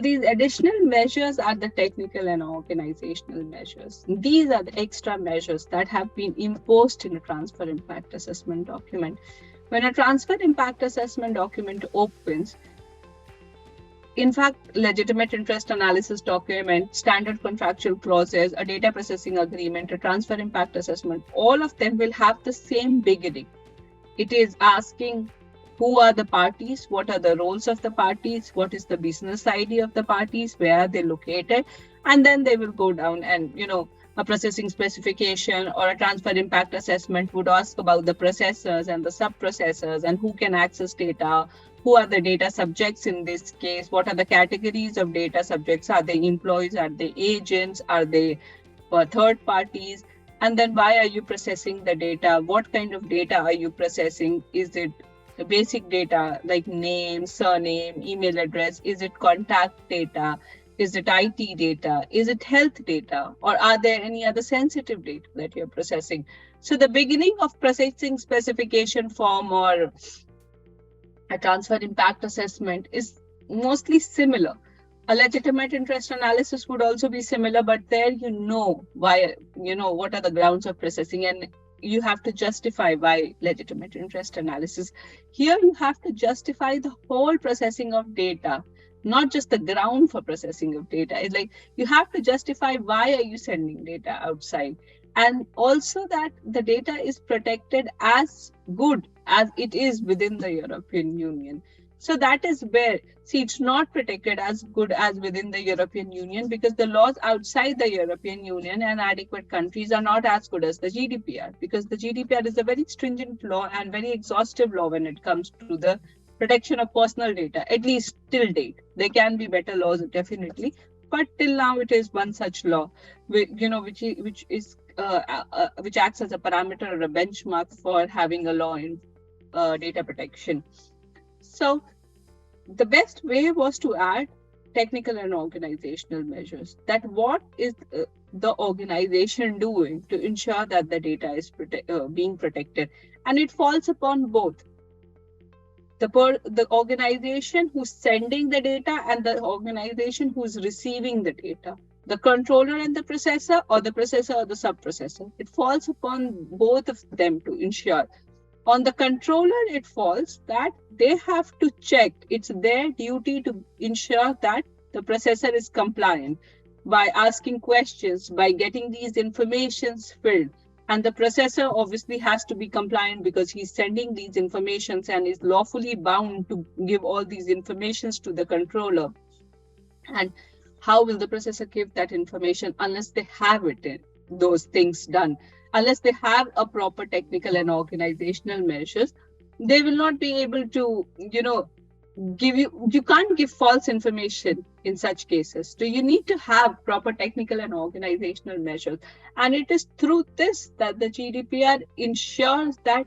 these additional measures are the technical and organizational measures. These are the extra measures that have been imposed in a transfer impact assessment document. When a transfer impact assessment document opens, in fact, legitimate interest analysis document, standard contractual clauses, a data processing agreement, a transfer impact assessment, all of them will have the same beginning. It is asking who are the parties, what are the roles of the parties, what is the business ID of the parties, where are they located, and then they will go down and, a processing specification or a transfer impact assessment would ask about the processors and the sub-processors and who can access data, who are the data subjects in this case, what are the categories of data subjects, are they employees, are they agents, are they third parties, and then why are you processing the data, what kind of data are you processing, is it the basic data like name, surname, email address, is it contact data, is it IT data, is it health data, or are there any other sensitive data that you're processing? So the beginning of processing specification form or a transfer impact assessment is mostly similar. A legitimate interest analysis would also be similar, but there why, what are the grounds of processing, and you have to justify why legitimate interest analysis. Here you have to justify the whole processing of data, not just the ground for processing of data. It's like you have to justify why are you sending data outside, and also that the data is protected as good as it is within the European Union. So that is where, it's not protected as good as within the European Union because the laws outside the European Union and adequate countries are not as good as the GDPR, because the GDPR is a very stringent law and very exhaustive law when it comes to the protection of personal data, at least till date. There can be better laws, definitely, but till now it is one such law, which acts as a parameter or a benchmark for having a law in data protection. So the best way was to add technical and organizational measures. That what is the organization doing to ensure that the data is being protected, and it falls upon both the organization who's sending the data and the organization who's receiving the data, the controller and the processor, or the processor or the sub-processor. It falls upon both of them to ensure. On the controller, it falls that they have to check. It's their duty to ensure that the processor is compliant by asking questions, by getting these informations filled. And the processor obviously has to be compliant because he's sending these informations and is lawfully bound to give all these informations to the controller. And how will the processor give that information unless they have those things done? Unless they have a proper technical and organizational measures, they will not be able to, you can't give false information in such cases. So you need to have proper technical and organizational measures. And it is through this that the GDPR ensures that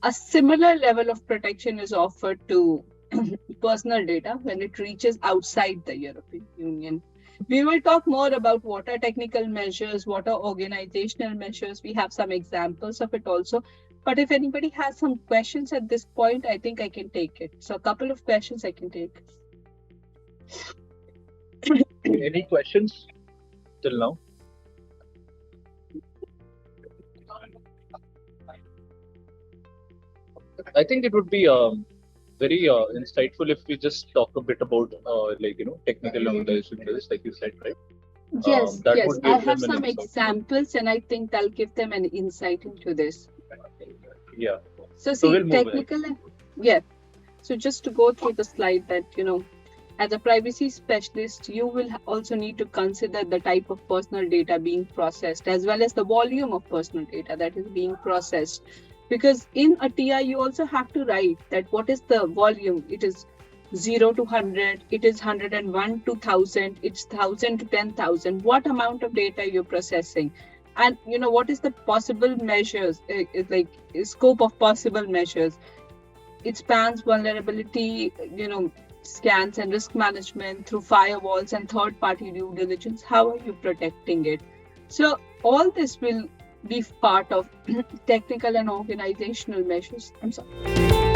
a similar level of protection is offered to personal data when it reaches outside the European Union. We will talk more about what are technical measures, what are organizational measures. We have some examples of it also. But if anybody has some questions at this point, I think I can take it. So a couple of questions I can take. Any questions till now? I think it would be very insightful if we just talk a bit about technical organization measures, like you said, right? Yes, I have some examples and I think I'll give them an insight into this. Yeah. So we'll technical, So just to go through the slide that, as a privacy specialist, you will also need to consider the type of personal data being processed as well as the volume of personal data that is being processed. Because in a TI, you also have to write that what is the volume. It is 0 to 100, it is 101 to 1000, it's 1000 to 10,000. What amount of data you're processing? And, what is the possible measures, scope of possible measures? It spans vulnerability, scans and risk management through firewalls and third-party due diligence. How are you protecting it? So all this will be part of technical and organizational measures. I'm sorry.